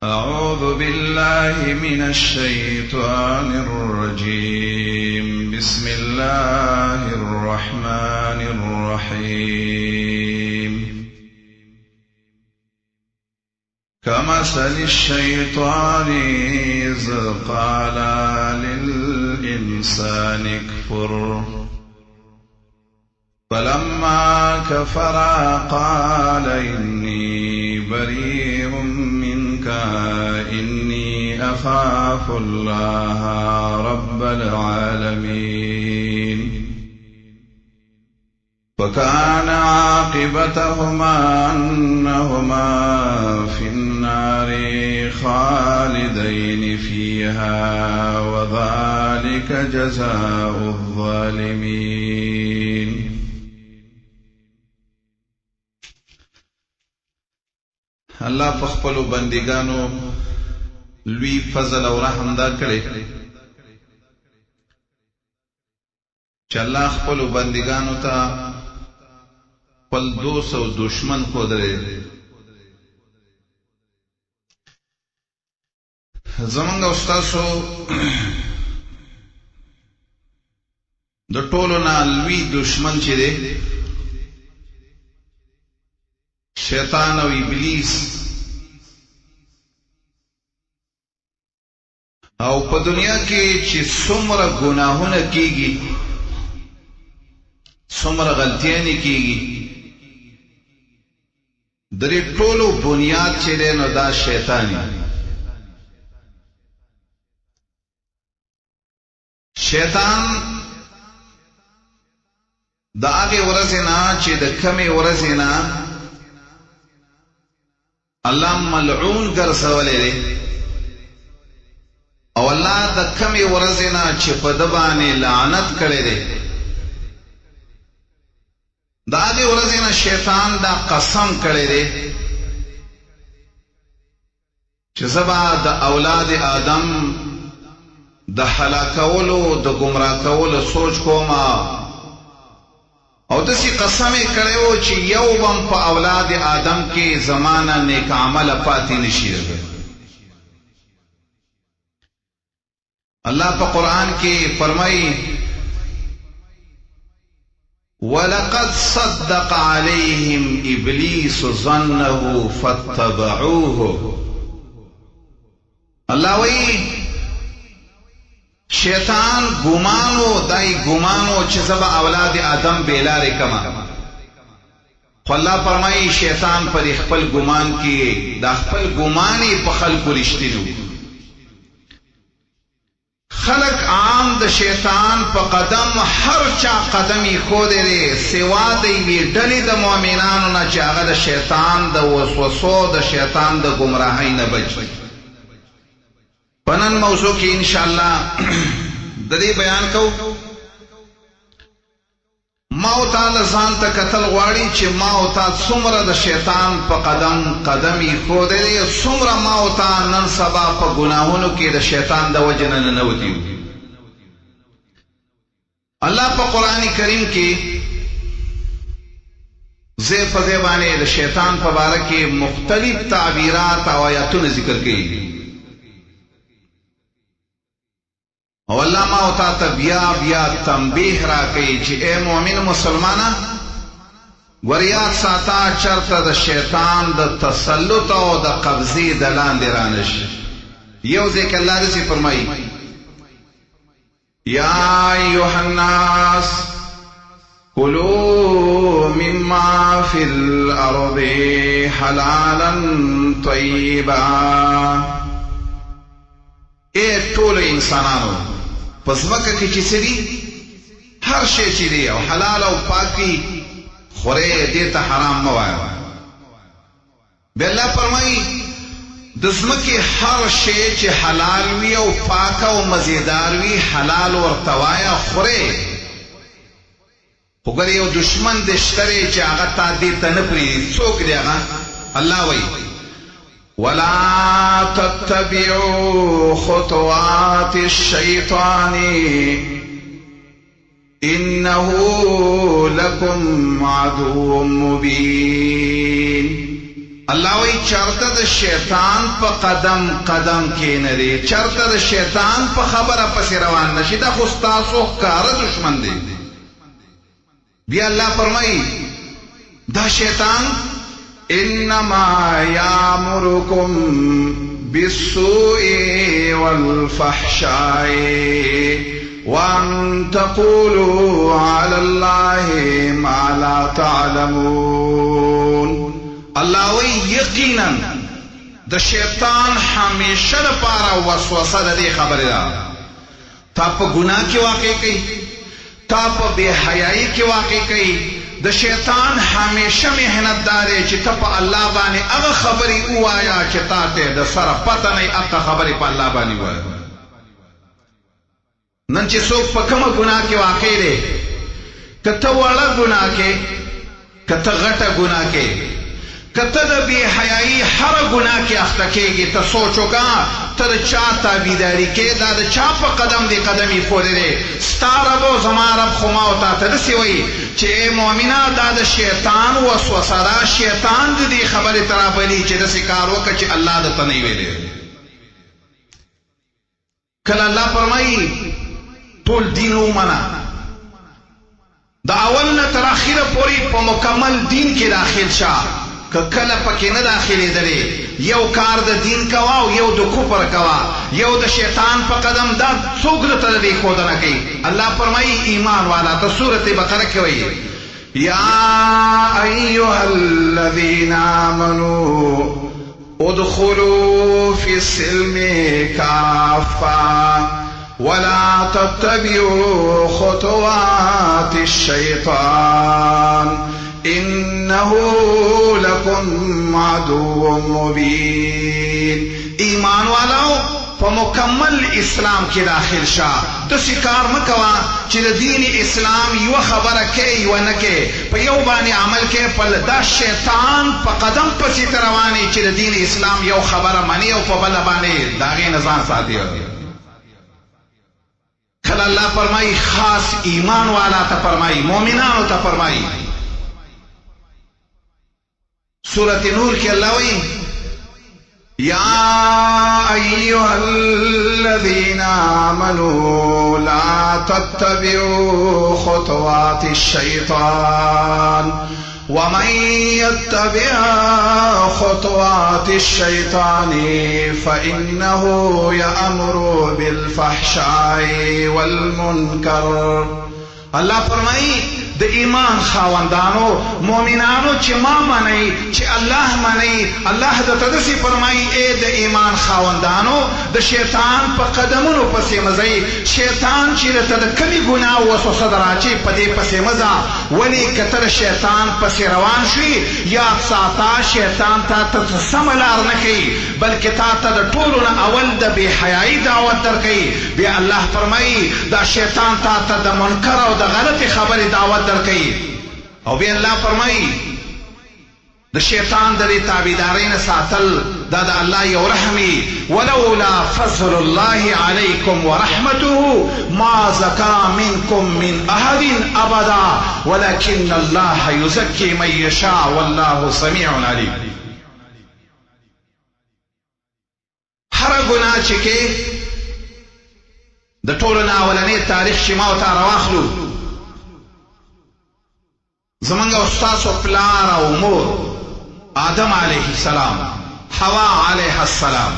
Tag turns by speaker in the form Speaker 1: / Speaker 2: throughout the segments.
Speaker 1: أعوذ بالله من الشيطان الرجيم. بسم الله الرحمن الرحيم. كمثل الشيطان إذ قال للإنسان اكفر فلما كفر قال إني بريء منك إني أخاف الله رب العالمين. فكان عاقبتهما أنهما في النار خالدين فيها وذلك جزاء الظالمين. الله په خپلو بندګانو لوی فضل او رحم دا کړی چې الله خپلو بندګانو ته خپل دوست او دشمن ښودلی. زمونږ او ستاسو د ټولو نه لوی دشمن چې دی شیطان او ابلیس، او په دنیا کې چې څومره ګناهونه کیږي، څومره غلطیانې کیږي، د دې ټولو بنیاد چې دی نو دا شیطان دی. شیطان د هغې ورځې نه چې د کمې ورځې نه الله ملعون ګرځولی دی، او الله د کمې ورځې نه چې په ده باندې لعنت کړی دی، د هغې ورځې نه شیطان دا قسم کړی دی چې زه به د اولاد آدم د هلاکولو د ګمراه کولو سوچ کوم، او دسی قسم کړی و چې یو بم په اولاد آدم کې زمانه نیک عمل پاتې نشي. الله په قرآن کې فرمایي وَلَقَدْ صَدَّقَ عَلَيْهِمْ إِبْلِيسُ ظَنَّهُ فَاتَّبَعُوهُ. الله وی شیطان ګمانو، دای ګمانو چې زه به اولاد آدم بیلارې کما، خو الله فرمایي شیطان پر خپل ګمان کې دا خپل ګمان یې په خلکو رښتینی. خلق عام د شیطان په قدم هر چا قدم یې ښودی دی سوا د یوې ډلې د مؤمنانو نه چې هغه د شیطان د وسوسو، د شیطان د ګمراهۍ نه بچ. په نن موضوع کې انشاءالله د دې بیان کوو. ما او تا ځان ته کتل غواړي چې ما او تا څومره د شیطان په قدم یې ښودی دی، څومره ما او تا نن سبا په ګناهونو کې د شیطان د وجې نه ننوتي یو. الله په قرآن کریم کې ځای په ځای باندې د شیطان په باره کې مختلف تعبیرات او آیاتونه ذکر کوي، او الله ما او تا ته بیا بیا تنبیه را کوي چې اے مؤمن مسلمانه وریاد ساته چرته د شیطان د تسلط او د قبضې د لاندې رانشي. یو ځای کې الله داسې فرمایي یا ایها الناس کلوا مما فی الارض حلالا طیبا. اے ټولو انسانانو په ځمکه کې چې څه دي هر شی چې دی او حلال او پاک وي خورئ، دې ته حرام مه وایه. بیا الله فرمایي د ځمکې هر شی چې حلال وي او پاک او مزیدار وي حلال ورته وایه، خورئ. خو ګوره یو دشمن دې شته دی چې هغه تا دې ته نه پرېږدي. څوک دی هغه؟ الله وایي ولا تتبعوا خطوات الشيطان إنه لكم عدو مبين. الله وی چرته د شیطان په قدم قدم کې نه دی، چرته د شیطان په خبره پسې روان نشي، دا خو ستاسو ښکاره دشمن دی. بیا الله فرمایي دا شیطان انما یامرکم بالسوء والفحشاء وان تقولوا على الله ما لا تعلمون. الله وی یقینا د شیطان همیشه لپاره وسوسه د دې خبره ده، تا په ګناه کې واقع کوي، تا په بے حیايي کې واقع کوي. د شیطان همیشه محنت داره چې ته په الله باندې هغه خبرې ووایا چې تا ته د سره پته نه هغه خبرې په الله باندې ووایه. نن چې څوک په کومه ګناه کې واقع دی، که ته وړه ګناه کې، که ته غټه ګناه کې، که ته د بې حیايي هره ګناه کې اخته کېږي، ته سوچ وکړه ته د چا تابعداري کې، دا د چا په قدم دی قدم یې پورې دی. ستا رب او زما رب خو ما او تا ته داسې وایي چې ای مؤمنه دا د شیطان وسوسه ده، شیطان د دې خبرې ته رابلي چې داسې کار وکړه چې الله درته نه ویلی. کله الله فرمایي ټول دین ومنه، د اول نه تر اخره پورې په مکمل دین کې داخل شه. که کله پکې نه داخلېدلې، یو کار د دین کوه او یو د کفر کوه، یو د شیطان په قدم، دا څوک درته د دې ښودنه کوي؟ الله فرمایي ایمان والا ته سورة بقره کې وایي یا ایها الذین آمنوا ادخلوا فی السلم کافة ولا تتبعوا خطوات الشیطان انه لکم عدو مبین. ایمان والاو په مکمل اسلام کې داخل شه. داسې کار مه کوه چې د دین اسلام یوه خبره کې یوه نه کې، په یو باندې عمل کې، په دا شیطان په قدم پسې ته روانې چې د دین اسلام یو خبره مني او په بله باندې د هغې نه ځان ساتي. کله الله فرمایي خاص ایمان والا ته فرمایي، مؤمنانو ته فرمایي. سورة نور کې الله وایي یا ایها الذین آمنوا لا تتبعوا خطوات الشیطان ومن يتبع خطوات الشيطان فإنه يأمر بالفحشاء والمنكر. الله فرمایي د ایمان خاوندانو مؤمنانو چې ما منئ، چې الله منئ، الله درته داسې فرمایي ای د ایمان خاوندانو د شیطان په قدمونو پسې مه ځئ. شیطان چې درته د کمې ګناه وسوسه در اچوي په دې پسې مه ځه. ولې که ته د شیطان پسې روان شوي، یاد ساته شیطان تا ته سمه لار نه کوي، بلکې تا ته د ټولو نه اول د بې حیایي دعوت در کوي. بیا الله فرمایي دا شیطان تا ته د منکر او د غلطې خبرې دعوت در کوي. او بیا الله فرمایي د شیطان د دې تابعدارۍ نه ساتل دا د الله یو رحمي. ولولا فضل الله علیکم ورحمته ما زکا منکم من احد ابدا ولكن الله یزکی من یشاء والله سمیع علیم. هر ګناه چې کې د ټولو نه اولنی تاریخ چې ما ورته راواخلو، زمونږ او ستاسو پلار او مور آدم علیه السلام، حوا علیه السلام،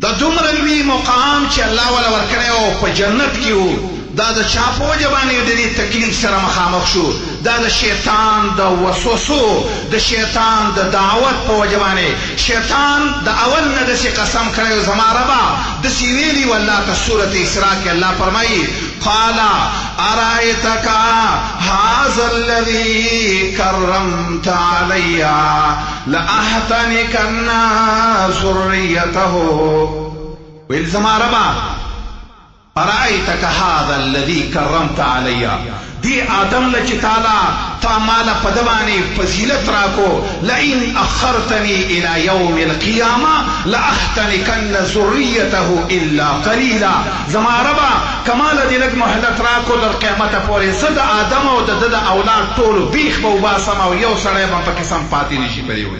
Speaker 1: دا دومره لوی مقام چې الله ولا ورکړی او په جنت کې و، دا د چا په وجه باندې د دې تکلیف سره مخامخ شو؟ دا د شیطان د وسوسو، د شیطان د دعوت په وجه باندې. شیطان د اول نه داسې قسم کړی زما ربه، داسې ویلي و الله ته سورة اسراء کې الله فرمایي قال ارایتک هذا الذی کرمت علی لاحتنکن ذریته. ویل زما ربه ارأيتك هذا الذي كرمت علي دی آدم لچ تعالی تا مالا پدوانی فضیلت راکو لئن اخرتنی الى یوم القیامة لأختنکن ذریته الا قلیلا زما ربا کمال دی لگ محلت راکو در قیامت پوری زد آدم و د اولاد طول بیخ بو باسم او یو سڑے با پا قسم پاتی نشی پریو.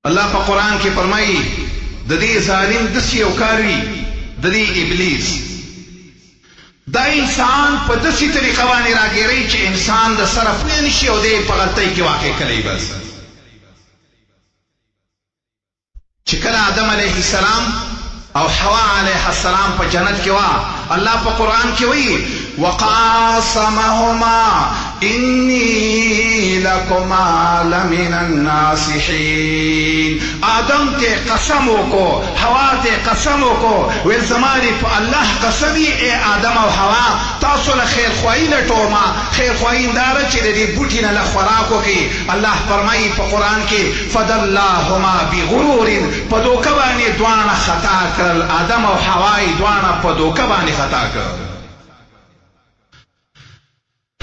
Speaker 1: اللہ پا قرآن کی فرمائی د دې ظالم دسی او کاروي د دې ابلیس دا انسان په دسی طریقه باندې راګیری چې انسان د سره پوه نشي او د په غلطۍ کې واقع کړي. بس چې کله آدم علیه السلام او حوا علیه السلام په جنت کې وا الله په قرآن کې وایي وقاسمهما انی لکما لمن الناصحین. آدم تے قسموں کو حوا تے قسموں کو ویل زمانی پا اللہ قسمی اے آدم و حوا تاصل خیر خواہی لٹوما خیر خواہی اندارا چلے دی بوٹی نہ لخوراکو کی. اللہ فرمائی پا قرآن کی فدلہما بغرور پدوکبانی دوانا خطا کرل. آدم و حوائی دوانا پدوکبانی خطا کرل.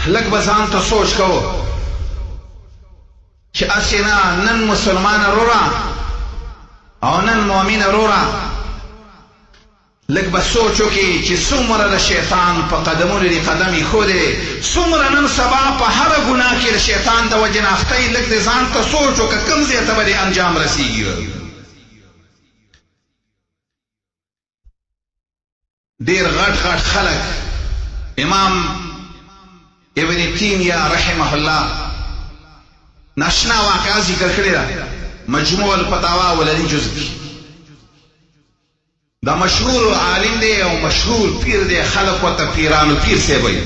Speaker 1: لگ بزان تو سوچ کو کہ اسینا نن مسلمان رورا او نن مومن رورا لگ بس سوچو کی سمر دا شیطان پا قدمون دی قدمی خوده سمر نن سبا پا ہر گناہ کی شیطان دا وجن اختی لگ دی زان تو سوچو کہ کم زیتا بڑی انجام رسیگی. دیر غٹ غٹ خلق امام ابن تیمیہ رحمہ اللہ ناشنا واقعہ ذکر کړی دا مجموع الفتاوا ولدی جزء کی دا مشهور عالم دی او مشهور پیر دی خلق و پیرانو پیر سے وای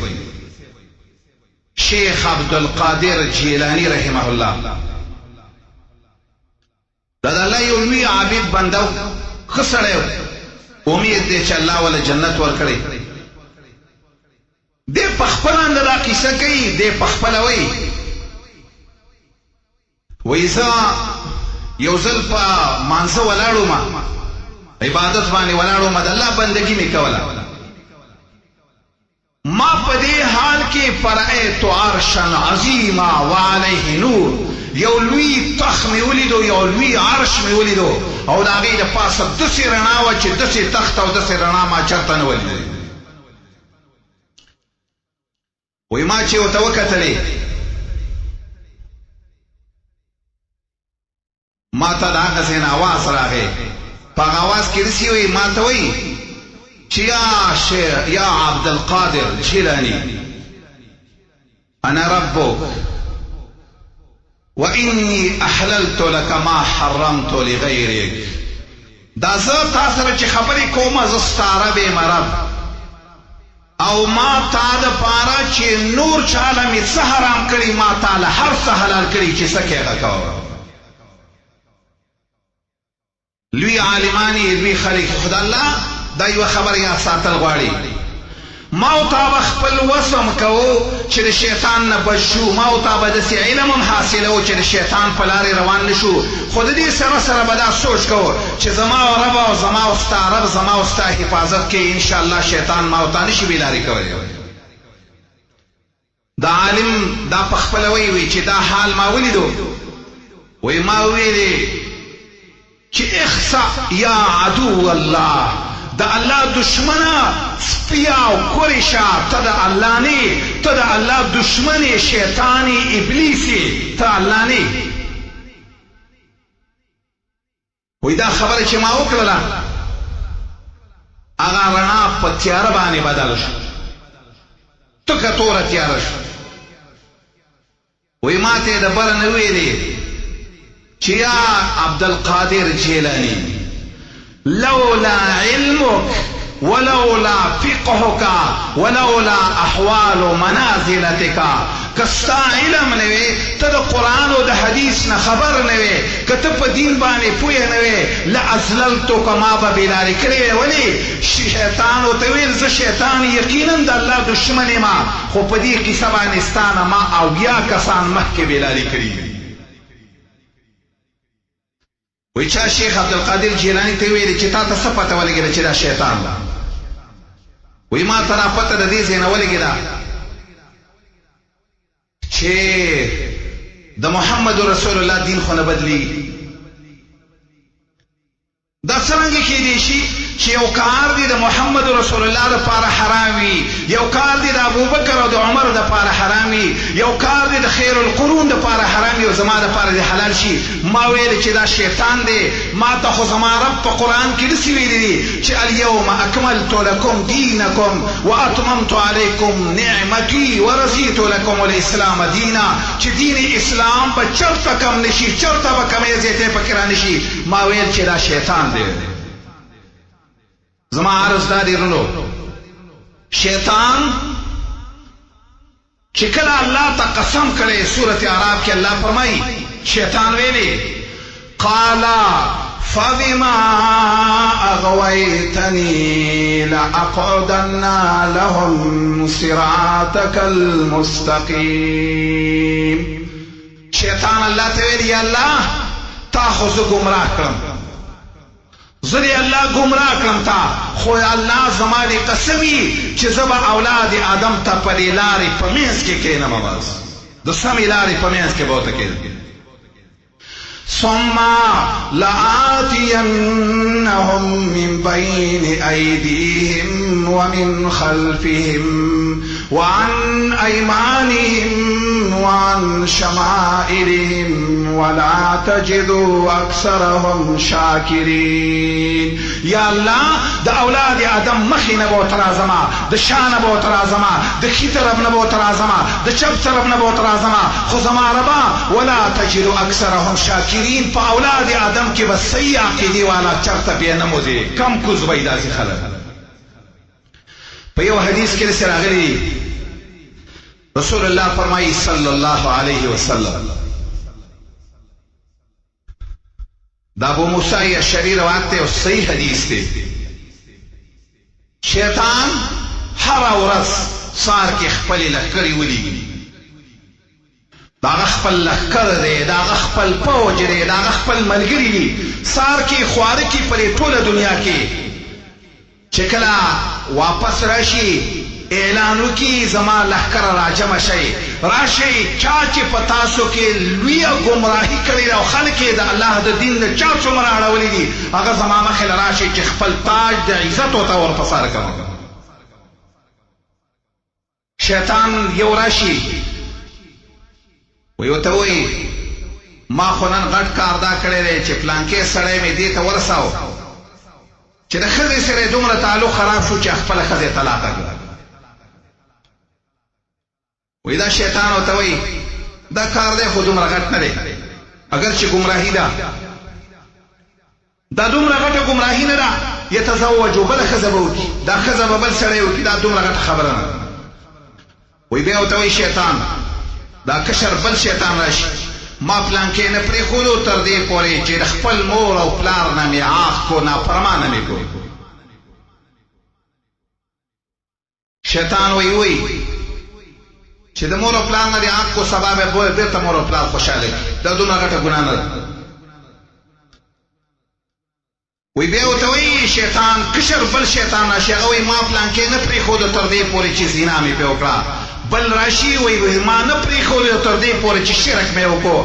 Speaker 1: شیخ عبدالقادر جیلانی رحمہ اللہ دا الله یو لوی عابد بندو خسړیو امید دی چې الله ول جنت ورکړي. دے پخپلان دا قصہ کئی دے پخپلا ویزا یوزل پا مانسا ولارو ما عبادت بانی ولارو ما دا اللہ بندگی میں کولا ما پا دے حال کے فرائیتو عرشن عظیما وعلیہ نور یولوی تخ میں ولیدو یولوی عرش میں ولیدو او دا غیر پاسا دسی رناوہ چی دسی تخت او دسی رناما چرطن ولیدو. وی ما چه و توکتلی ما تا دا غزین آواز راگه پا آواز کرسی وی ما توی چه یا عبدالقادر جیلانی انا ربک و انی احللت لك ما حرمت لغیرک. دا زر تاثر چه خبری کوم زستاره بے مرب او ما تا دا پارا چه نور چالا می سا حرام کری ما تالا ہر سا حلال کری چه سکے غکاو. لوی عالمانی لوی خلیق خدا اللہ دا یو خبر یا ساتل غواری ماو تا بخپل وسم کو چه شیطان نبشو ماو تا بدسی علم حاصلو چه شیطان پلاری روان نشو. خود دی سر سر بدا سوچ کو چه زما و ربا و زما و ستا رب زما و ستا حفاظت کے انشاءاللہ شیطان ماو تا نشی بیلاری کوئی. دا عالم دا پخپلوی وی چه دا حال ما ولیدو وی ما ویلی چه اخصا یا عدو اللہ دا اللہ دشمنا سپیا و کرشا تا دا اللہ نی تا دا اللہ دشمن شیطانی ابلیسی تا اللہ نی. وی دا خبر چه ما اکرلا اگا رنا پا تیار بانی بدلش تکا طور تیارش. وی ما تے دا برنوی دی چیا عبدالقادر جیلانی لولا علمك ولولا فقهك ولولا احوال منازلتك کستا علم نوے تا دا قرآن و دا حدیث نا خبر نوے کتا پا دین بانے پویا نوے لازللتو کما با بیلاری کرے ولی شیطان و تویل ز شیطان یقیناً دا اللہ دشمن ما خو پا دی قصہ بانستان ما او یا کسان مح کے بیلاری کری. وی چا شیخ عبدالقادر جیلانی ته ویلي چې تا ته څه پته ولګېده چې دا شیطان ده؟ وی ما ته را پته د دې ځای نه ولګېده چې د محمد رسول الله دین خو نه بدلیږي. دا څرنګه کېدی شي چې یو کار دی د محمد رسول الله دپاره حرام وي، یو کار دی د ابوبکر او د عمر دپاره حرام وي، یو کار دی د خیر القرون دپاره حرام وي او زما دپاره دی حلال شي؟ ما ویل چې دا شیطان دی. ما ته خو زما رب په قرآن کې داسې ویلي دي چې الیوم اکملت لکم دینکم واتممت علیکم نعمتي ورضیت لکم الاسلام دینا، چې دین اسلام به چرته کم نشي، چرته به کمی زیاتې پکې رانشي. ما ویل چې دا شیطان دی. زما عرض دا دی رونو، شیطان چې کله الله ته قسم کړی سورت اعراف کې الله فرمایي شیطان ویلی قال فبما اغويتني لأقعدن لهم صراطك المستقيم. شیطان الله ته ویلی یا الله تا خو زه ګمراه کړم، زه دې الله ګمراه کړم تا، خو الله زما دې قسم وي چې زه به اولاد آدم ته په دې لارې په منځ کې کښېنم، بس د سمې لارې په منځ کې به ورته کښېنم. ثم لآتينهم من بين أيديهم ومن خلفهم وعن أيمانهم وعن شمائلهم ولا تجد أكثرهم شاكرين. يا الله د اولاد آدم مخې نه به ورته راځمه، د شا نه به ورته راځمه، د ښي طرف نه به ورته راځمه، د چپ طرف نه به ورته راځمه، خو زما ربه ولا تجد أكثرهم شاكرين. په اولاد آدم کې به صحیح عقیدې والا چرته بیا نه موځي، کم کوز به یې داسې خلک. په یو حدیث کې داسې راغلي رسول الله فرمایي صلی الله علیه وسلم، دا ابو موسی اشعری روایت دی او صحیح حدیث دی، شیطان هر ورځ سهار کې خپلې لښکرې ولیږي، دا هغه خپل لښکر دی، دا هغه خپل پوج دی، دا هغه خپل ملګري دي، سهار کې خواره کې په ټوله دنیا کې چې کله واپس راشي اعلان وکړي زما لښکر راجمع شئ، راشئ چا چې په تاسو کې لویه ګمراهي کړې ده او خلک یې د الله د دین نه چا څومره اړولي دي، هغه زما مخې له راشئ چې خپل تاج د عزت ورته ورپساره کوم. شیطان یو راشي وی ورته وایي ما خو نن غټ کار دا کړی دی چې پلانکې سړی مې دې ته ورساو چې د ښځې سره یې دومره تعلق خراب شو چې خپله ښځې طلاقه کړه. وی دا شیطان ورته وایي دا کار دی خو دومره غټ نه دی، اگر چې ګمراهي ده دا دومره غټه ګمراهي نه ده، یتزوجو بله ښځه به وکړي، دا ښځه به بل سړی وکړي، دا دومره غټه خبره نه ده. وی بیا ورته وایي شیطان دا کشر بل شیطان راشي ما پلانکې نه پرېښودو تر دې پورې چې د خپل مور او پلار نه مې عاق کو، نافرمانه مې کو. شیطان وی چې د مور او پلار نه دې عاق کو سبا به بېرته مور او پلار خوشحاله کړي، دا دومره غټه ګناه نه ده. وی بیا ورته وایي شیطان کشر بل شیطان راشي هغه وایي ما پلانکې نه پرېښودو تر دې پورې چې زنا مې پې وکړه، بل راشي وی ما نه پرېښودو تر دې پورې چې شرک مې وکړو،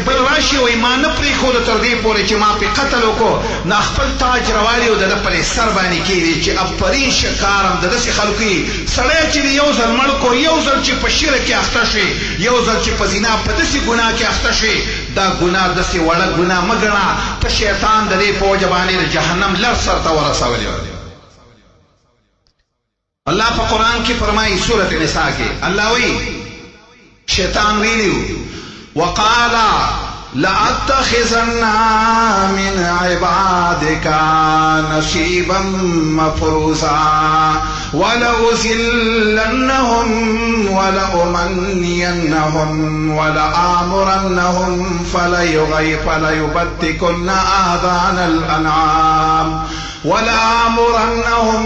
Speaker 1: بل راشي وی ما نه پرېښودو تر دې پورې چې ما پې قتل وکړو، نه خپل تاج روالي او د ده پرې سر باندې کېږي چې افرین شکارم د داسې خلکو یي سړی چې یو ځل مړ کو، یو ځل چې په شرک کې اخته شي، یو ځل چې په زنا په داسې ګناه کې اخته شي، دا ګناه داسې وړه ګناه مه ګڼه، ته شیطان د دې په وجه باندې د جهنم لر سر ته ورسولی. الله په قرآن کې فرمایي سورت نساء کې الله وی شیطان ویلیو وقال لأتخذن من عبادك نصيبا مفروضا ولأذلنهم ولأمنينهم ولآمرنهم فليبتكن آذان الأنعام ولآمرنهم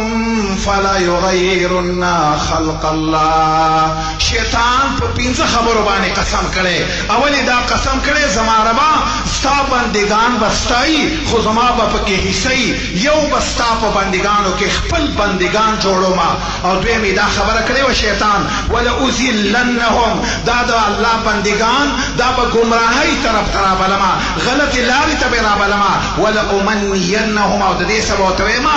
Speaker 1: فلا يغيرن خلق الله. شیطان په پنځه خبرو باندې قسم کړي. اولی دا قسم کړي زما ربا ستا بندگان بستای خو زما به پکې حصې یو بستا په بندگانو کې خپل بندگان جوړوم. او دویمې دا خبره کړې و شیطان ولأذلنهم دا د الله بندگان دا به ګمراهۍ طرف ته رابلما غلطې لارې ته به رابلما. ولأمنینهم او د دې سبا ورته وایم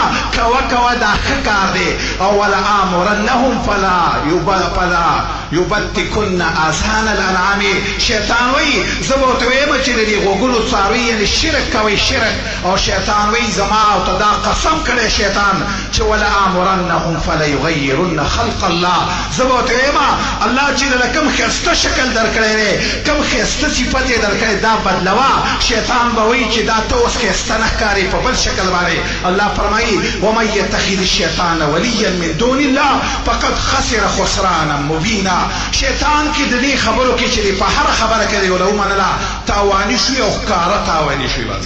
Speaker 1: کوه دا ښه کار دی. او ولآمرنهم فلا یبتکن آذان الانعام. شیطان وایي زه به ورته وایم چې د دې غوږونو څاروي یعنې شرک کوئ شرک. او شیطان وایي زما او ته دا قسم کړی شیطان چې ولآمرنهم فلا یغیرن خلق الله. زه به ورته وایم الله چې دله کوم ښایسته شکل درکړی دی کوم ښایسته صفت یې درکړی دا بدلوه. شیطان به وایي چې دا ته اوس ښایسته نه ښکارې په بل شکل باندې. الله فرمایي ومن یتخذ الشیطان ولیا من دون الله فقد خسر خسرانا مبینا. شیطان کې د دې خبرو کې چې په هره خبره کې دی ولو منله تاواني شوي او ښکاره تاواني شوي. بس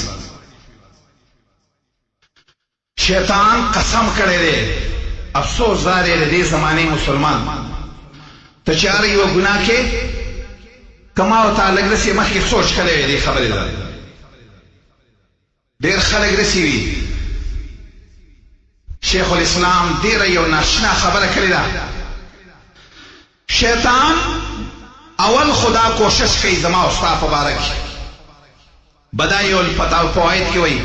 Speaker 1: شیطان قسم کړی دی. افسوس دا دی د دې زمانې مسلمان ته چې هر یوه ګناه کې کما او ته لږ رسې مخکې سوچ کړی وي دې خبرې ده. ډېر خلک رسې وي. شیخ الاسلام ډېره یو ناشنا خبره کړې ده. شیطان اول خدا کوشش کوي زما او ستا په باره کې. بدایع الفوائد کې وایي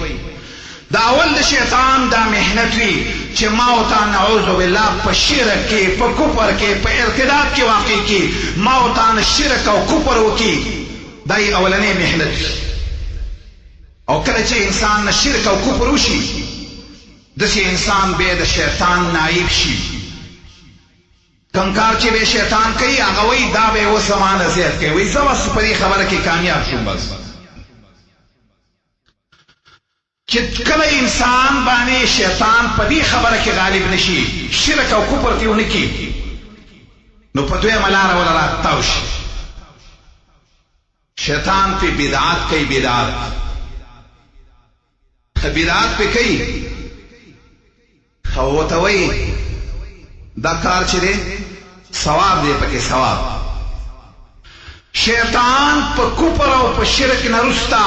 Speaker 1: دا اول د شیطان دا محنت وي چې ما او تا نعوذ بالله په شرک کې په کفر کې په ارتداد کې واقع کې ما او تا شرک او کفر وکړي. دا یې اولنۍ محنت وي. او کله چې انسان نه شرک او کفر وشي داسې انسان بیا د شیطان نایب شي. کوم کار چې به شیطان کوي هغه وایي دا به اوس زما نه زیات کوي. وایي زه بس په دې خبره کې کامیاب شوم. بس چې کله انسان باندې شیطان په دې خبره کې غالب نشي شرک او کفر کې ونه کړي نو په دویمه لاره ولا راتاو شي. شیطان په بدعات کوي. بدعات په کوي او ورته وایي دا کار چې دی ثواب دی پکې ثواب. شیطان په کفر او په شرک نه وروسته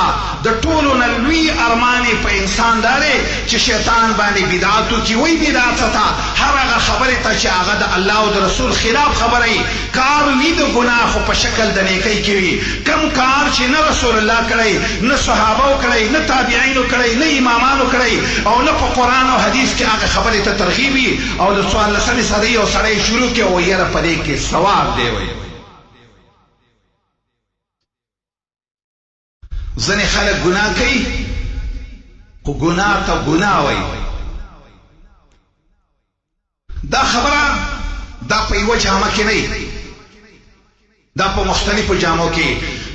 Speaker 1: د ټولو نه لوی ارمان یې په انسان دا دی چې شیطان باندې بدعت وکړي. وایي بدعت څه ته هر هغه خبرې ته چې هغه د الله او د رسول خلاف خبره وي. کار وي د ګناه خو په شکل د نیکۍ کې وي. کم کار چې نه رسول الله کړی نه صحابو کړی نه تابعینو کړی نه امامانو کړی او نه په قرآن او حدیث کې هغه خبرې ته ترغیب وي. او د 14 صدۍ یو سړی شروع کړي او یاره په دې کې ثواب دی. وایي ځنې خلک ګناه کوي خو ګناه ته ګناه وایي. دا خبره دا په یوه جامه کې نه دا په مختلفو جامو کې.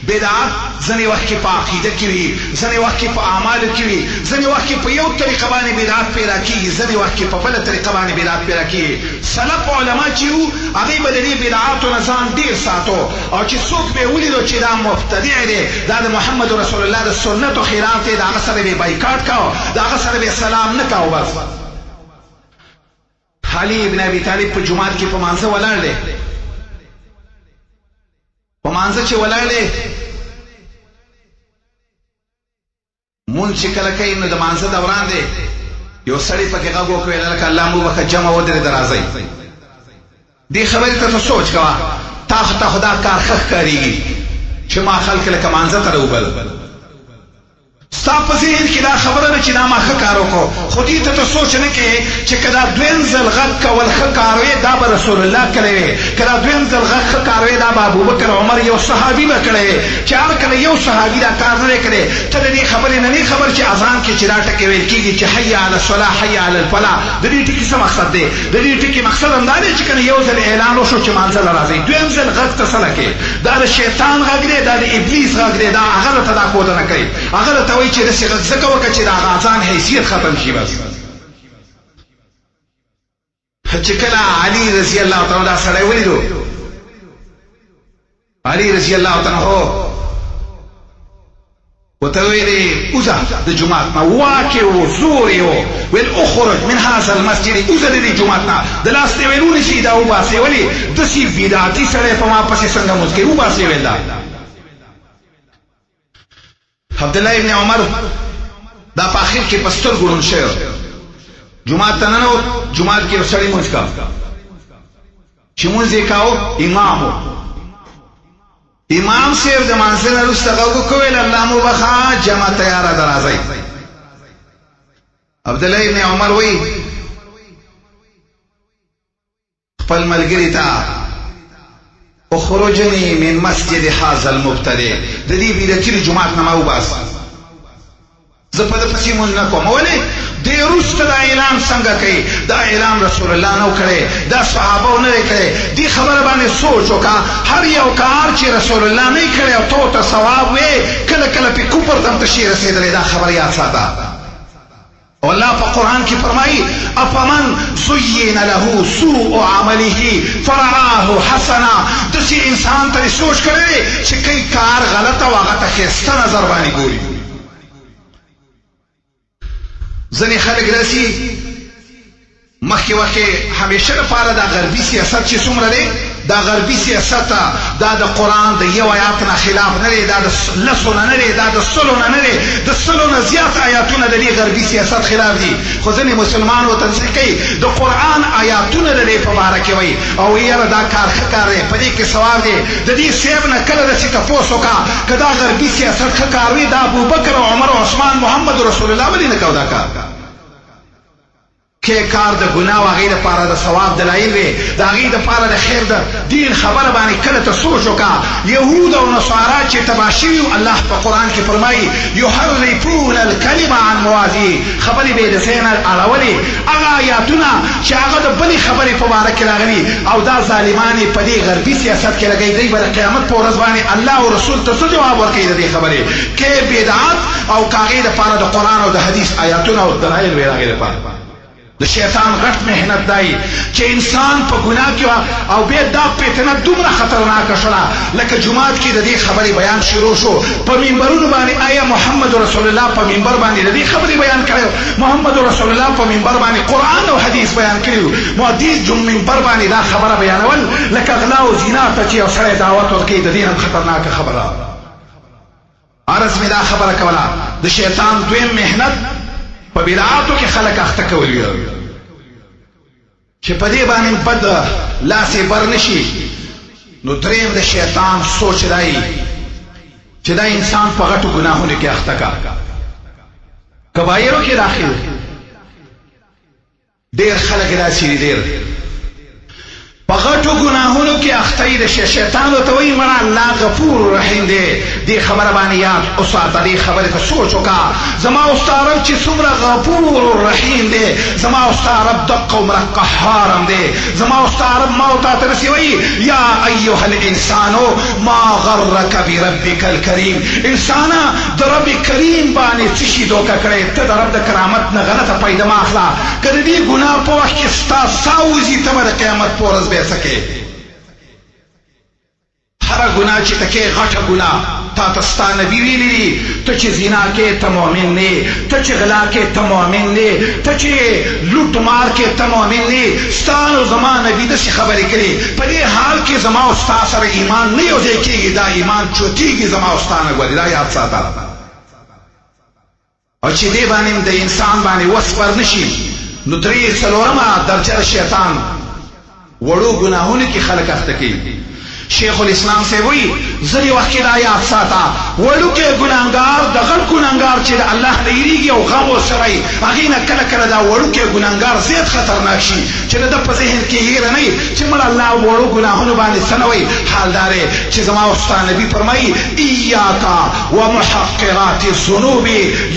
Speaker 1: بدعت ځنې وخت کې په عقیده کې وي ځنې وخت کې په اعمالو کې وي ځنې وخت کې په یو طریقه باندې بدعت پیدا کېږي ځنې وخت کې په بله طریقه باندې بدعت پیدا کېږي. سلف علما چې وو هغوی به د دې بدعاتو نه ځان ډېر ساتو. او چې څوک به یې ولیدو چې دا مبتدع دی دا د محمد رسول الله د سنتو خلاف دی د هغه سره به یې بایکاټ کوو د هغه سره به یې سلام نه کوو. بس علي ابن ابي طالب په جومات کې په مانځه ولاړ دی. په مانځه چې ولاړ دی مونږ چې کله کوي نو د مانځه دوران دی یو سړی پکې غږ وکړ لکه الله مو وخت جمع ودرېده راځئ. دې خبرې ته سوچ کوه تا خو دا کار ښه ښکارېږي چې ما خلک لکه مانځه ته راوبل. ستا په ذهن کې دا خبره ده چې دا ما ښه کار وکړو خو دې ته ته سوچ نه کوې چې که دا دویم ځل غږ کول ښه کار وی دا به رسول الله کړی وی. که دا دویم ځل غږ ښه کار وی دا به ابوبکر عمر یو صحابي به کړی وی. چې هر کله یو صحابي دا کار نه دی کړی ته د دې خبرې نه نه خبر چې اذان کې چې دا ټکې ویل کېږي چې حي علی الصلاة حي علی الفلاح د دې ټکي څه مقصد دی؟ د دې ټکي مقصد همدا دی چې که یو ځل اعلان وشو چې مانځه له راځئ دویم ځل غږ ته څه لکې دا د شیطان غږ دی دا د ابلیس غږ دی دا هغه ته دا کوده نه کوي. هغه ته وایي چې داسې غږ ځکه وکړه چې د هغه اذان حیثیت ختم شي. بس چې کله علي رضی الله تعالی دا سړی ولیدو علي رضی الله تعالی وته ویلې اوزه د جماعت نه واکې و زور یې و ویل اخرج من هذا المسجد اوزه د دې جماعت نه د لاس دې ویلونی شي دا وباسې ولې داسې بدعتي سړی په ما پسې څنګه مونځ کوي وباسې ویل دا عبدالله ابن عمر دا په اخر کې په سترګو ړوند شوی جماعت ته ننوت جماعت کې یو سړی مونځ کا چې مونځ یې کاو امام صاحب د مانځه نه وروسته غږ وکړ الله مو بخا جمع تیاره ده راځئ عبدالله ابن عمر وایي خپل ملګري ته اخرجني من مسجد هذا المبتدع د دې بدعتي جماعت نه ما وباسه زه په دې پسې مونځ نه کوم ولې دې وروسته دا اعلان څنګه کوي دا اعلان رسول الله نو کړی دا صحابه نه کړی دې خبره باندې سوچ وکړه هر یو کار چې رسول الله نه کړی او تو ته ثواب وې کله کله په کوپر تم ته شي رسېدلی دا خبره یاد ساته والله په قرآن کې فرمایي افمن زین له سوء عمله فرآه حسنا داسې انسان ته سوچ کړی چې کوي کار غلطه او هغه ته ښایسته نظر باندې ګوري ځنې خلک راسي مخکې وخکې همیشه لپاره دا غربي سیاست چې څومره دی دا غربي سیاست دا د قرآن د یو آیات نه خلاف نه دی دا د لسو نه نه دی دا د سلو نه نه دی د سلو نه زیات آیاتونه د دې غربي سیاست خلاف دي خو ځینې مسلمان ورته څه کوي د قرآن آیاتونه د دې په باره کې وایي او یاره دا کار ښه کار دی په دې کې ثواب دی د دې صاحب نه کله داسې تپوس وکړه که دا غربي سیاست ښه کار وي دا ابوبکر او عمر او عثمان محمد رسول الله ولې نه کو دا کار کې کار د ګناه او هغې دپاره د ثواب دلایل وي د هغې دپاره د خیر د دین خبره باندې کله ته سوچ وکړه یهود او نصارا چې تباه شوي الله په قرآن کې فرمایي یحرفون الکلم عن مواضعه خبرې به یې د ځای نه اړولې هغه آیاتونه چې هغه د بلې خبرې په باره کې راغلي او دا ظالمان یې په دې غربي سیاست کې لګوي دوی به د قیامت په ورځ باندې الله او رسول ته څه جواب ورکوي د دې خبرې کې بدعت او که هغې دپاره د قرآن او د حدیث آیاتونه او دلایل وي د هغې دپاره د شیطان غټ محنت دی چې انسان په ګناه کې او بیا دا فتنه دومره خطرناکه شوله لکه جومات کې د دې خبرې بیان شروع شو په منبرونو باندې آیا محمد رسول الله په منبر باندې د دې خبرې بیان کړی محمد رسول الله په منبر باندې قرآن او حدیث بیان کړي محدث منبر باندې دا خبره بیانول لکه غلا او زنا ته چې یو سړی دعوت ورکوي د دې هم خطرناکه خبره عرض مې دا خبره کوله د شیطان دویم محنت په بدعاتو کې خلک اخته کول وي چې په دې باندې بد لاس یې بر نشي نو دریم د شیطان سوچ دی چې دا انسان په غټو ګناهونو کې اخته کا کبایرو کې داخل ډېر خلک داسې دي ډېر په غټو ګناهونو کې اخته د شیطان ورته وایي مړه الله غفور رحیم دی دې خبره باندې یاد وساته دې خبرې ته سوچ وکړه زما او ستا رب چې څومره غفور رحیم دی زما او ستا رب دقه عمره قهار هم دی زما او ستا رب ما ورته ترسي وایي یا ایها الانسان ما غرک بربک الکریم انسانه د رب کریم باندې څه شي دوکه کړی ته د رب د کرامت نه غلطه پیدا مه اخله که د دې ګناه په وخت کې ستا ساه وځي ته به د قیامت په ورځ بیا څه کوې هره ګناه چې ته کوې غټه ګناه تا ته ستا نبي ویلي دي ته چې زنا کې ته مؤمن نه ته چې غلا کې ته مؤمن نه ته چې لوټ مار کې ته مؤمن نه ستا نو زما نبي داسې خبرې کړي په دې حال کې زما او ستا سره ایمان نه یو ځای کېږي دا ایمان چوټېږي زما او ستا نه ګورې دا یاد ساته او چې دې باندې د انسان باندې وس پر نشي نو درې څلورمه درجه شیطان وړو ګناهونو کې خلک اخته کوي شیخ الاسلام سے وی زری وقت کې دا یاد ساته وړوکی ګناهګار د غټ ګناهګار چې د الله نه یریږي او غم ورسره وي هغې نه کله کله دا وړوکی ګناهګار زیات خطرناک شي چې د ده په ذهن کې هیره نه وي چې مړه الله وړو ګناهونو باندې څه نه وایي حال دا دی چې زما او ستا نبي فرمایي ایاکا ومحقرات الذنوب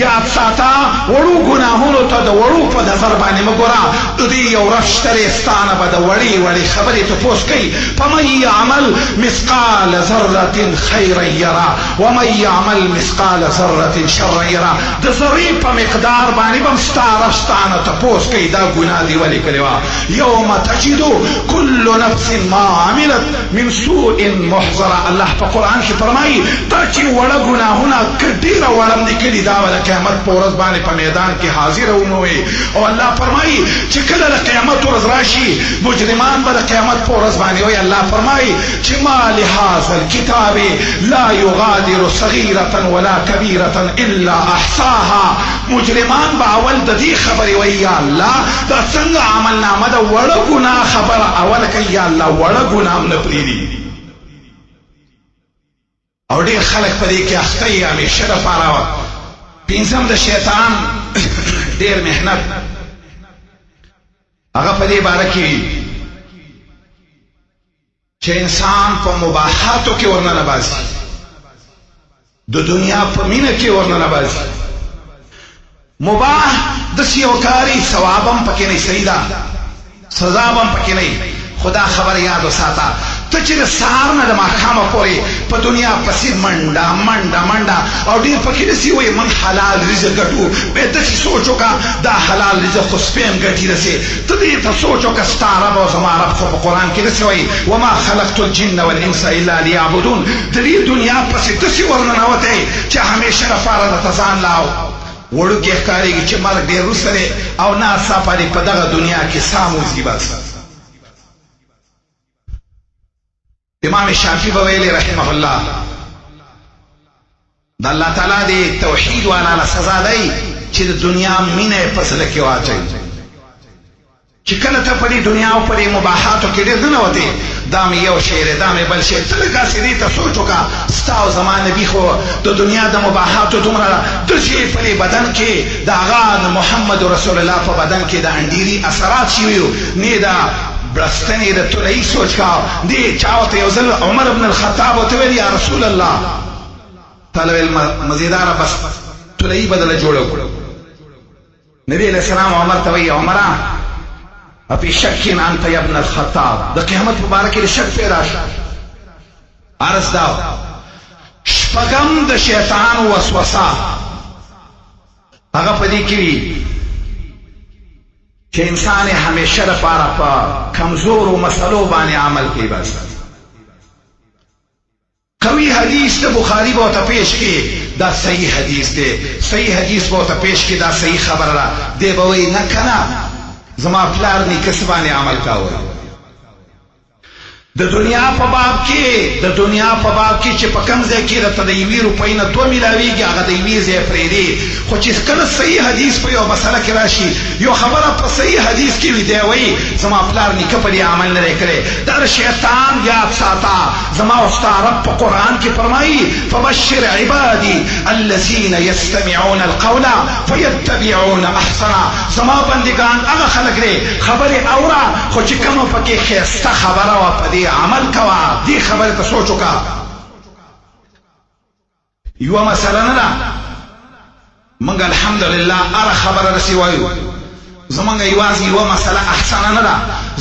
Speaker 1: یاد ساته وړو ګناهونو ته د وړو په نظر باندې مه ګوره د دې یو ورځ شته دی ستا نه به د وړې وړې خبرې تپوس کوي فمن یعمل
Speaker 2: مثقال ذره خيرا يرى ومن يعمل مثقال ذره شرا يرى. د ذرې په مقدار باندې بم ستاره ستانه تپوس کوي دا ګناه دی ولې کړې وه. یوم تجد كل نفس ما عملت من سوء محضره. الله په قرآن کې فرمایي تا چې وړه ګناهونه ډېره وړاندې کړي دا به د قیامت په ورځ باندې په میدان کې حاضره وموي. او الله فرمایي چې کله د قیامت ورځ راشي مجرمان به د قیامت په ورځ باندې وایي الله فرمایي چې ما لهذا الكتاب لا يغادر صغيرة ولا كبيرة الا احصاها. مجرمان به اول د دې خبرې وایي یا الله دا څنګه عملنامه د وړه ګناه خبره اول کوي یا الله وړه ګناه هم نه پرېږدي. او ډېر خلک په دې کې اخته یې همیشه دپاره. پنځم د شیطان ډېر محنت هغه په دې باره کې وي چې انسان په مباحاتو کې ورننه باسي، د دنیا په مینه کې ورننه باسي. مباح داسې یو کاري ثواب هم پکې نه، صحیح ده، سزا هم پکې نه. خدا خبر یاد وساته ته چې د سهار نه د ماښامه پورې په دنیا پسې منډه منډه منډه او ډېر پکې داسې وایي من حلال رزق ګټو. بیا داسې سوچ وکړه دا حلال رزق خو سپی هم ګټي داسې. ته دې ته سوچ وکړه ستا رب او زما رب خو په قرآن کې داسې وایي وما خلقت الجن والانس الا لیعبدون. د دې دنیا پسې داسې ورننوتی چې همیشه لپاره درته ځان لا وړوکی ښکارېږي چې مرګ ډېر وروسته دی او ناڅاپه دې په دغه دنیا کې ساه موځي. بس امام شافعی به ویلي رحمه الله د الله تعالی د توحید والا سزا دی چې د دنیا مینه یې په زړه کې واچوي. چې کله ته په دې دنیا او په دې مباحاتو کې ډېر ننوتې دا مې یو شی دی دا مې بل شی. ته لږ هسې دې ته سوچ وکړه ستا او زما نبي خو د دنیا د مباحاتو دومره داسې په دې بدن کې د هغه محمد رسول الله په بدن کې د انډیري اثرات شوي وو نه دا برستنی د طلعی سوچ کا دی چاوته یو ځل عمر ابن الخطاب ورته ویل یا رسول الله تعالی مزیدار بس طلعی بدله جوړ کړو. نبی علیہ السلام عمر ته وی عمره اپی شک انت یا ابن الخطاب د قیامت مبارک کې شک پیدا شو. عرض دا شپږم د شیطان وسوسه هغه پدې کې چې انسان همیشه لپاره په کمزورو مسلو باندې عمل کوي. بس قوي حدیث د بخاری به ورته پیش کړي دا صحیح حدیث دی، صحیح حدیث به ورته پیش کړي دا صحیح خبره ده. دی به وایي نه کنه زما پلار نیکه څه باندې عمل کاوه. د دنیا په باب کې د دنیا په باب کې چې په کوم ځای کې درته د یوې روپۍ نه دوه میلاویږي هغه د یوې ځای پرېږدي. خو چې کله صحیح حدیث په یو مسله کې راشي یو خبره په صحیح حدیث کې وي دی وایي زما پلار نیکه په دې عمل نه دی کړی. دا د شیطان یاد ساته. زما او ستا رب په قرآن کې فرمایي فبشر عبادي الذین یستمعون القول فیتبعون احسنه. زما بندگان هغه خلک دی خبرې اوره خو چې کومه پکې ښایسته خبره وه په دې عمل کوا. دی خبره ته سوچ وکړه. یوه مسله نه ده موږ الحمدلله هره خبره داسې وایو. زمونږ یوازې یوه مسله احسنه نه ده،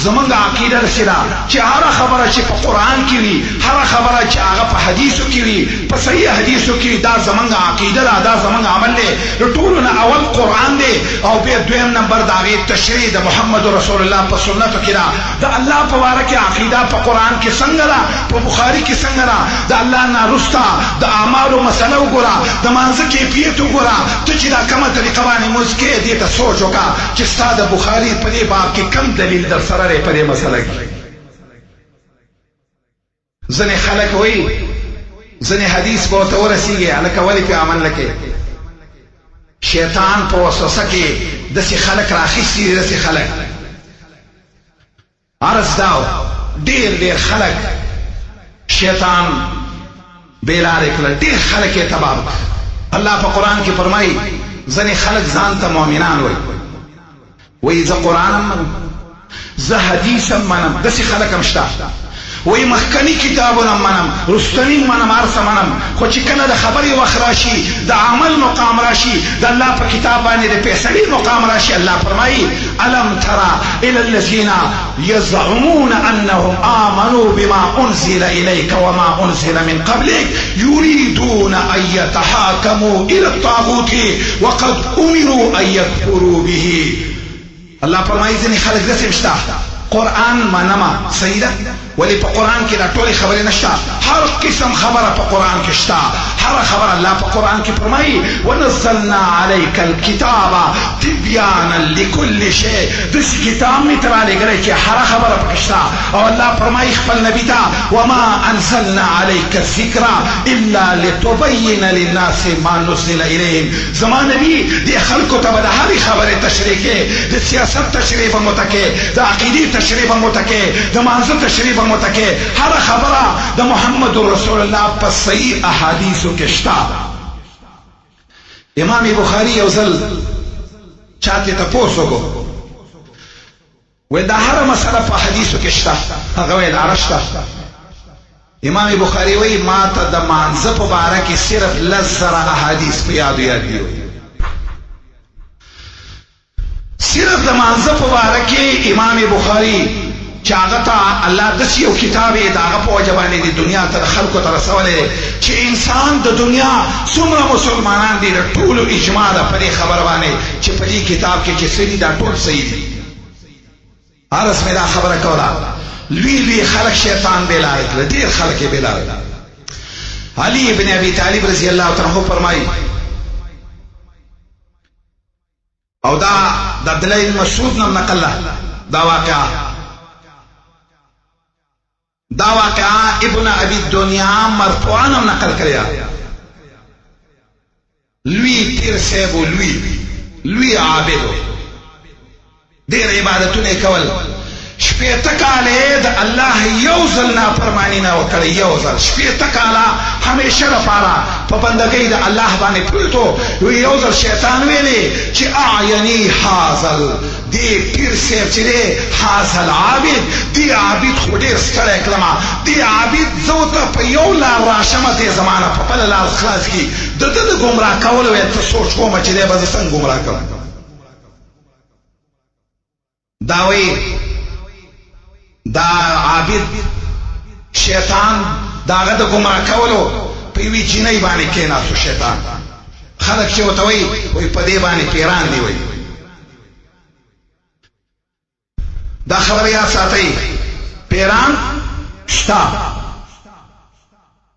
Speaker 2: زمونږ عقیده داسې ده چې هره خبره چې په قرآن کې وي هره خبره چې هغه په حدیثو کې وي په صحیح حدیثو کې وي دا زمونږ عقیده ده، دا زمونږ عمل دی. د ټولو نه اول قرآن دی او بیا دویم نمبر د هغې تشریح د محمد رسول الله په سنتو کې ده. د الله په باره کې عقیده په قرآن کې څنګه ده، په بخاري کې څنګه ده. د الله نه وروسته د اعمالو مسله وګوره، د مانځه کیفیت وګوره. ته چې دا کومه طریقه باندې لمونځ کوې دې ته سوچ وکړه چې ستا د بخاري په دې باب کې کم دلیل در سره دی په دې مسله کې. ځینې خلک وایي ځینې حدیث به ورته ورسېږي هلکه ولې پې عمل نه کوې. شیطان په وسوسه کې داسې خلک راخیستي دي داسې خلک. عرض دا ډېر ډېر خلک شیطان بېلارې کړل، ډېر خلک یې تباه کړل. الله په قرآن کې فرمایي ځینې خلک ځان ته مؤمنان وایي وایي زه قرآن هم منم زه حدیث هم منم. داسې خلک هم شته وی مخکنی کتابونه منم رستنی منم ارس منم خو چې کله د خبرې وخت راشي د عمل مقام راشي د الله په کتاب باندې د فیصلې مقام راشي الله فرمایي الم ترى الى الذين يزعمون انهم امنوا بما انزل اليك وما انزل من قبلك يريدون ان يتحاكموا الى الطاغوت وقد امروا ان يكفروا به الله فرمایي ځینې خلک داسې شته قرآن منما صحیح ده ولی په قرآن کې دا ټولې خبرې نشته هر قسم خبره په قرآن کې شته هر خبره الله په قرآن کې فرمایي ونزلنا عليك الكتاب تبيانا لكل شيء داسې کتاب مې ته رالیږلی چې هر خبره پکې شته او الله فرمایي خپل نبي ته وما انزلنا عليك الذکر الا لتبين للناس ما نزل اليهم زما نبي دې خلکو ته به د هرې خبرې تشریح کې د سیاست تشریح به مو ته کې د عقیدې تشریح به مو ته کې د مانځه تشریح به مو ته کې هر خبره د محمد رسول الله په صحیح احادیثو کې شته امام بخاری یو ځل چاته تپوس وکړو وی دا هر مسله په حدیثو کې شته هغه ویل عرشته امام بخاری وی ما ته د مانځه په باره کې صرف 10,000 احادیث په یاد دي صرف د مانځه په باره کې امام بخاری چې هغه ته الله داسې یو کتاب یې د هغه په وجه باندې د دنیا ته د خلکو ته رسولی چې انسان د دنیا څومره مسلمانان دي د ټولو اجماع ده په دې خبره باندې چې په دې کتاب کې چې څه دي دا ټول صحیح دي هرس مې دا خبره کوله لوی لوی خلک شیطان بېلارې کړه ډېر خلک یې بېلارې علي ابن ابي طالب رضی الله تعالی عنه فرمایي او دا د عبدالله بن مسعود نه نقل دا واقعا ابن ابي الدنيا مرفوعا نقل کړیا لوی پیر صاحب لوی عابد ډېر عبادتونه کول شپېته کاله د الله یو ځل نافرماني نه وکړي یو ځل شپېته کاله همیشه لپاره په بندګۍ د الله باندې پروتو یو ځل شیطان ویلي چې اعیني حاصل دی پیر صاحب چې دی حاصل عابد دی عابد خو ډېر ستړی کړم دی عابد زه ته په یو لار راشم دې زمانه په بله لار خلاص کړي د ده د ګمراه کولو یې ته سوچ کومه چې دی به زه څنګه ګمراه کړم دا وایي دا عابد شیطان داغه د ګمراه کولو په یوې جینۍ باندې کېناستو شیطان خلک چې ورته وایي په دې باندې پیران دي وایي دا خبره یاد ساتئ پیران شته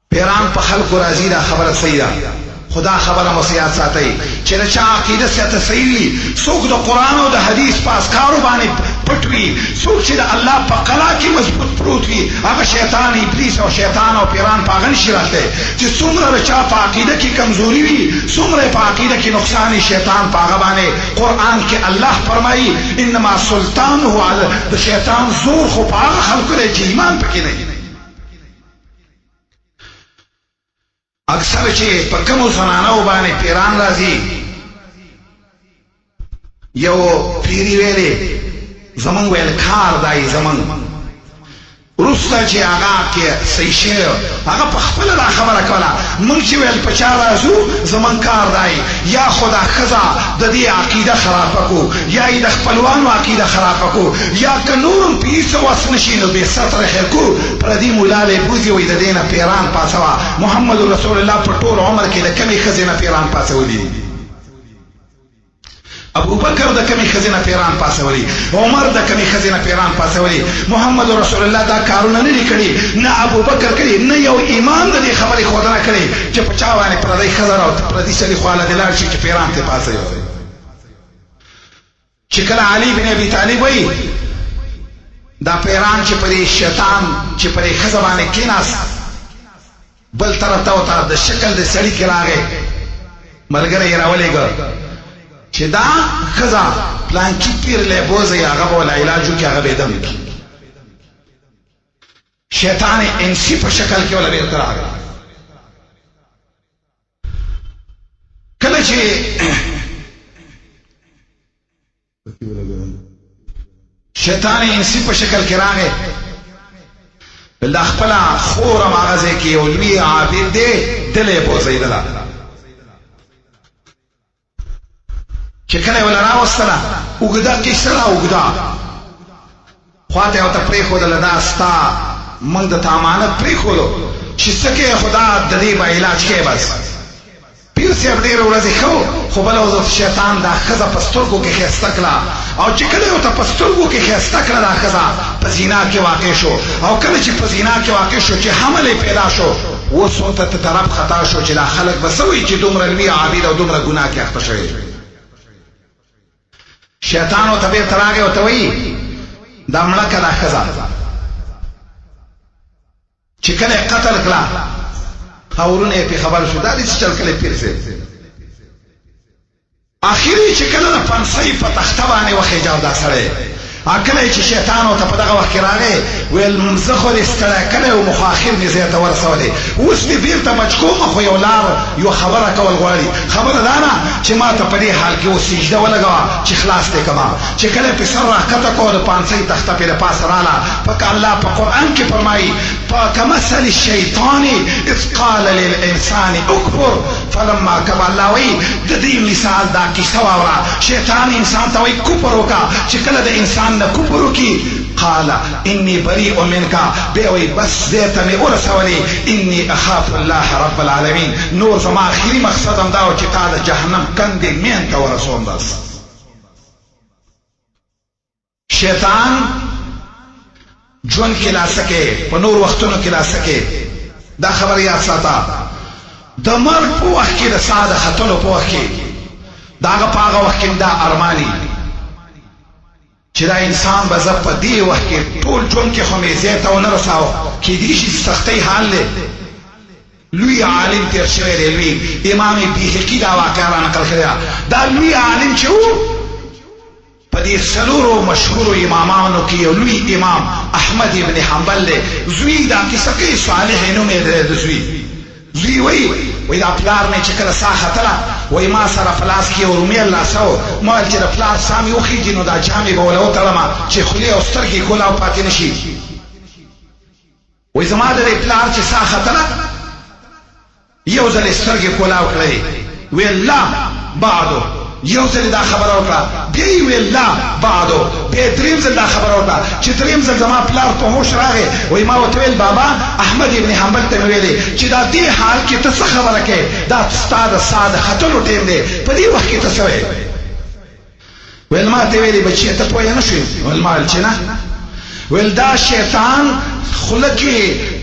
Speaker 2: پیران په خلکو راځي دا خبره صحیح ده خدا خبره مو یاد ساتئ چې د چا عقیده سیاته صحیح وي څوک د قرآن او د حدیث په اذکارو باندې پټ وي څوک چې د الله په قلا کې مضبوط پروت وي هغه شیطان ابلیس او شیطان او پیران په هغه نشي راتلی چې څومره د چا په عقیده کې کمزوري وي څومره په عقیده کې نقصان وي شیطان په هغه باندې قرآن کې الله فرمایي انما سلطانه علی د شیطان زور خو په هغه خلکو دی چې ایمان پکې نه اکثر چې په کومو زنانو باندې پیران راځي یو پیری ویلې زمونږ ویل کار دی زمونږ وروسته چې هغه کې صحیح شی هغه په خپله دا خبره کوله موږ چې ویل په چا راځو زمونږ کار دی یا خو دا ښځه د دې عقیده خرابه کړو یا یې د خپلوانو عقیده خرابه کړو یا که نور هم په هېڅ وس نشي نو بې ستره خیر کړو پردي ملالی بوځي وایي د دې نه پیران پاڅوه محمد رسول الله په ټول عمر کې د کمې ښځې نه پیران پاڅولي ابو بکر د کمی خزینه پیران پاسولی عمر د کمی خزینه پیران پاسولی محمد رسول الله دا کارونه نه کړي نه ابو بکر کړي نه یو ایمان د دې خبرې خودنه کړي چې په چا باندې پردی خزر او پردی سړي خواله دلار شي چې پیران ته پاسوي چې کله علي بن ابي طالب وایي دا پیران چې پرې شیطان چې پرې خزه باندې کېناست بل طرف ته وته د شکل د سړي کې راغی ملګری یې راولېږه چې دا ښځه پلانکي پیر لی بوځئ هغه به وله علاج وکړي هغه به یې دم کړي شیطان انسي په شکل کې وله بېرته راغی کله چې شیطان انسي په شکل کې راغی دا خپل خور ماغزه کې یو لوی عابد دی دلې بوزیدله چې کله ولا راوستله وګدا کیسه را وګدا خواته او ته پرېښودله دا ستا موږ د امانت پرېښودو چې څه کې خدا د دې به علاج کې بس پیر صاحب ډېره ورځې ښه خو بله ورځ شیطان دا ښځه په سترګو کې ښایسته کړه او چې کله ورته په سترګو کې ښایسته کړه دا ښځه په زنا کې واقع شو او کله چې په زنا کې واقع شو چې حمل یې پیدا شو اوس ورته طرف خطا شو چې دا خلک به څه وایي چې دومره لوی عابد او دومره ګناه کې اخته شوی شیطان ورته بېرته راغی ورته وایي دا مړه که دا ښځه چې کله یې قتل کړه اورونه یې پې خبر شو دا دې څه چل کلی پیر صاحب اخري چې کله د پنسۍ په تخته باندې وخېجاو دا سړی کله چې شیطان ورته په دغه وخت کې راغی ویل زه خو دې ستړی کړی وم خو اخر مې ځای ته ورسولی اوس مې بېرته بچ کوم خو یو لار یو خبره کول غواړي خبره دا نه چې ما ته په دې حال کې اوس سجده ولګوه چې خلاص دې کړم چې کله پې سر راښکته کړو د پانسۍ تخته پې د پاسه راله پکه الله په قرآن کې فرمایي كمثل الشيطان اذ قال للانسان اكفر فلما كبر الله وی د دې مثال دا کیسه واوره شیطان انسان ته وی کفر وکړه چې کله د انسان نه کفر وکړي قال اني بريء منك بيوي بس ديتا مي ورسولي اني اخاف الله رب العالمين نور زما اخري مقصدم داو چې قال جهنم کندي مين ته ورسوم بس شیطان جون کې لا سکے په نور وختونو کې لا سکے دا خبر یاد ساته د مرګ په وخت کې د ساده خطلو په وخت کې داغه پاغه وخت کې دا ارماني چې دا انسان به زه په دې وخت کې ټول ژوند کې خو مې ځای ته ونه رساو کېدای شي سختۍ حال دی لوی عالم تیر شوی دی لوی امام بیهقي دا واقعه را نقل کړې دا لوی عالم چې و په دې څلورو مشهورو امامانو کې یو لوی امام احمد ابن حنبل دی زوی دا کیسه کوي صالح نوم یې د زوی وی دا پلار مې چې کله ساه ختله وی ما سره پلاس کې یو رومیل لاسه ما ویل چې د پلار ساه مې وخیږي نو دا جامې به وله وتړمه چې خولې او سترګې کولاو پاتې نه شي وی زما د دې پلار چې ساه ختله یو ځل یې سترګې کولاو کړې ویل لا بعدو یو ځل دا خبره وکړه بیا یې ویل لا بعدو بیا دریم ځل دا خبره وکړه چې دریم ځل زما پلار په هوش راغی وایي ما ورته ویل بابا احمد ابن حنبل ته مې ویلې چې دا دې حال کې ته څه خبره کوې دا ستا د ساه د ختلو ټیم دی په دې وخت کې ته څه ویې ویل ما ته ویلې بچیه ته پوه نه شوې ویل ما ویل چې نه ویل دا شیطان خوله کې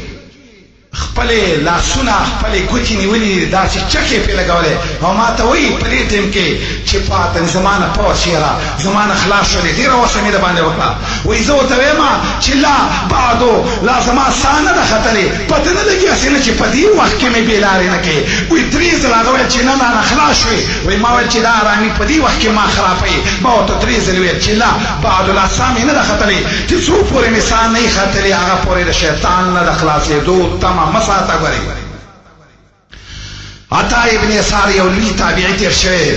Speaker 2: خپلې لاسونه خپلې ګوتې نیولې داسې چکې پې لګولې او ما ته وایي په دې ټیم کې چې پاته زما نه پوه شېره زما نه خلاص شولې ډېره غوسه مې د باندې وکړه وایي زه ورته وایم چې لا بعدو لا زما ساه نه ده ختلې پته نه لګي هسې نه چې په دې وخت کې مې بې لارې نه کوې وایي درې ځله هغه ویل چې نه نه خلاص شوې وایي ما ویل چې دا ارامي په دې وخت کې ما خرابوي ما ورته درې ځلې ویل چې لا بعدو لا ساه مې نه ده ختلې چې څو پورې مې ساه نه یې ختلې هغه پورې د شیطان نه د خلاصېدو تمه مساته غوري عطا ابن يسار یو لوی تابعی تیر شوی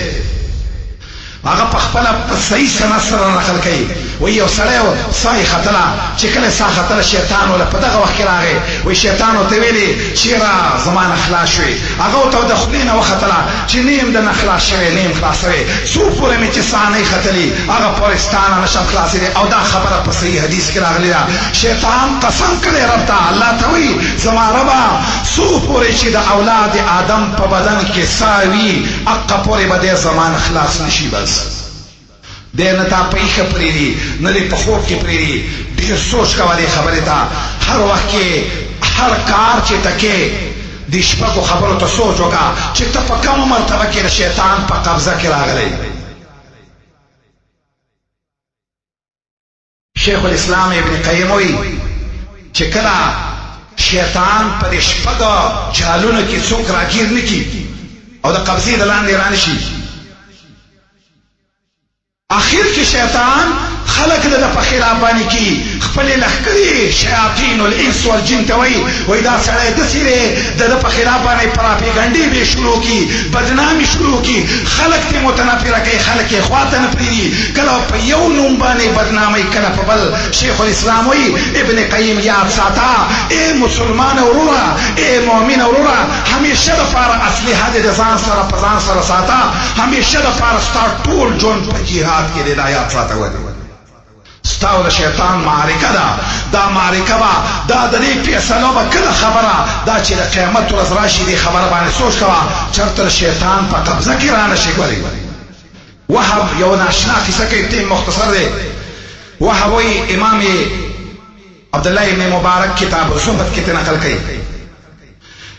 Speaker 2: هغه په خپل صحیح سند سره نقل کوي وایي یو سړی ساه ختله چې کله ساه ختله شیطان ولا په دغه وخت کې راغی وایي شیطان ورته ویلې چېره زما نه خلاص شوې هغه ورته د خولې نه وختله چې نه یم د نه خلاص شوی نه یم خلاصوې څو پورې مې چې ساه نه یې ختلي هغه پورې ستا نه نشم خلاصېدی او دا خبره په صحیح حدیث کې راغلې ده شیطان قسم کړی رب ته الله ته وایي زما ربه څو پورې چې د اولاد آدم په بدن کې ساه وي هغه پورې به دی زما نه خلاص نشي بس دی نه تا په ایښه پرېږدي نه دی په خوب کې پرېږدي ډېر سوچ کوه دې خبرې ته هر وخت کې هر کار چې ته کې د شپږو خبرو ته سوچ وکړه چې ته په کومه مرتبه کې د شیطان په قبضه کې راغلی شیخ الاسلام ابن قیم وایي چې کله شیطان په دې شپږو جالونو کې څوک راګیر نه کړي او د قبضې د لاندې رانشي اخر کې شیطان خلق د په خلاف باندې کی خپل لخکري شیاطین الانس والجن ته وای دا سړی داسې دی د په خلاف باندې پراپیګنډې به شروع کی بدنامي شروع کی خلک ته متنفره کوي خلک یې خواته نه پرېږدي کله په یو نوم باندې بدنامي کله په بل شیخ الاسلام وای ابن قیم یاد ساته ای مسلمان وروره ای مؤمن وروره همیشه دپاره اصلحه د ځان سره په ځان سره ساته همیشه دپاره ستا ټول ژوند په جهاد کې دی دا یاد ساته ودی ستا او د شیطان معرکه ده دا معرکه به دا د دې فیصلو به کله خبره دا چې د قیامت ورځ راشي دې خبره باندې سوچ کوه چېرته د شیطان په قبضه کې را نشي ګورې وهب یو ناشنا کیسه کوي ټیم مختصر دی وهب وایي امام عبدالله ابن مبارک کتاب الزهد کې نقل کوي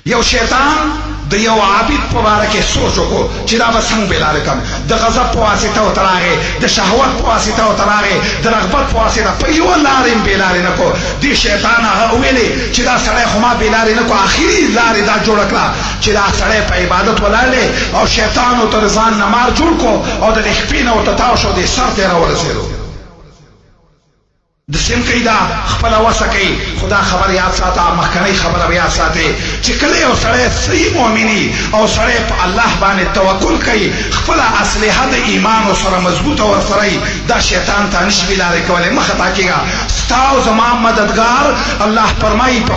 Speaker 2: یو شیطان د یو عابد په باره کې سوچ وکړو چې دا به څنګه بېلارې کړم د غضب په واسطه ورته راغې د شهوت په واسطه ورته راغې د رغبت په واسطه په یوه لارې هم بېلارې نه کړو دې شیطان هغه وویلې چې دا سړی خو ما بېلارې نه کړو اخري لارې دا جوړه کړه چې دا سړی په عبادت ولاړ دی او شیطان ورته د ځان نه مار جوړ کړو او د دې خپې نه ورته تاو شو دې سر ته یې راورسېدو د سیم کوي دا خپله وسه کوي خو دا خبر یاد ساته مخکنۍ خبره به یاد ساتې چې کله یو سړی صحیح مؤمني او سړی په الله باندې توکل کوي خپله اصلحه د ایمان سره مضبوطه ورسره وي دا شیطان ته نشي بېلارې کولی مه خطا کېږه ستا او زما مددګار الله فرمایي په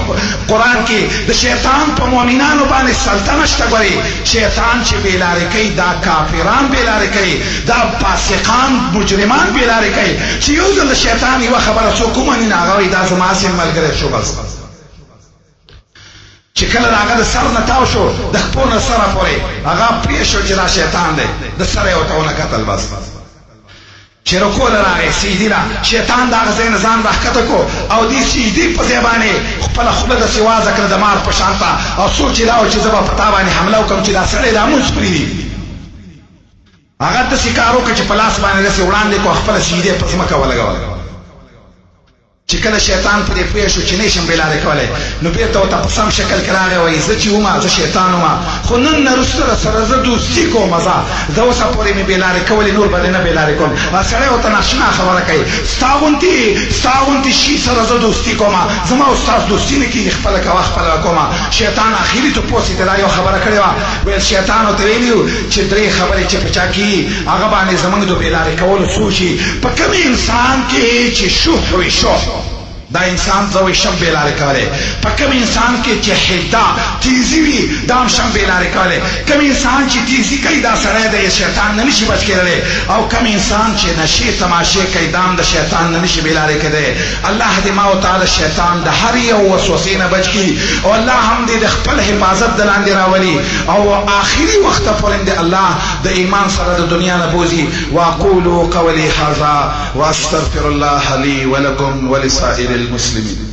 Speaker 2: قرآن کې د شیطان په مؤمنانو باندې سلطه نشته ګورې شیطان چې بېلارې کوي دا کافران بېلارې کوي دا فاسقان مجرمان بېلارې کوي چې یو ځل د شیطان یوه خبره څوک ومني نو هغه وایي دا زما هسې ملګری شو بس چې کله د هغه د سر نه تاو شو د خپو نه سره پورې هغه پرې شو چې دا شیطان دی د سره یې ورته ونه کتل بس چې رکوع له راغی سجدې له شیطان د هغه ځای نه ځان راښکته کړو او دې سجدې په ځای باندې خپله خوله داسې وازه کړه د مار په شان ته او سوچ یې دا و چې زه به په تا باندې حمله وکړم چې دا سړی دا مونځ پرېږدي هغه داسې کار وکړه چې په لاس باندې داسې وړاندې کړو خپله سجدې په ځمکه ولګوله چې کله شیطان په دې پوه شو چې نه شم بېلارې کولی نو بېرته ورته په سم شکل کې راغی وایي زه چې ومه زه شیطان ومه خو نن نه وروسته سره زه دوستي کوم زه اوسه پورې مې بېلارې کولې نور به دې نه بېلارې کوم سړی ورته ناشنا خبره کوي ستا غوندې شي سره زه دوستي کومه زما او ستاسو دوستي نه کېږي خپله کوه خپله کومه شیطان اخري تپوس یې دا یو خبره کړې وه ویل شیطان ورته ویلي وو چې درې خبرې چې په چا کېږي هغه باندې زموږ د بېلارې کولو سوچ وي په کوم انسان کې چې شح وي دا انسان زوی شم بېلارې کولی په کوم انسان کې چې حده تیزي وي دا هم شم بېلارې کولی کوم انسان چې تیزي کوي دا سړی د شیطان نه نشي بچ کېدلی او کوم انسان چې نشې تماشې کوي دا هم د شیطان نه نشي بېلارې کېدی الله دې ما او تا د شیطان د هر یو وسوسې نه بچ کړي او الله هم دې د خپل حفاظت د لاندې راولي او آخري وخته پورې دې الله د ایمان سره د دنیا نه بوځي واقولوا قولي هذا واستغفر الله لي ولكم ولسائر المسلمين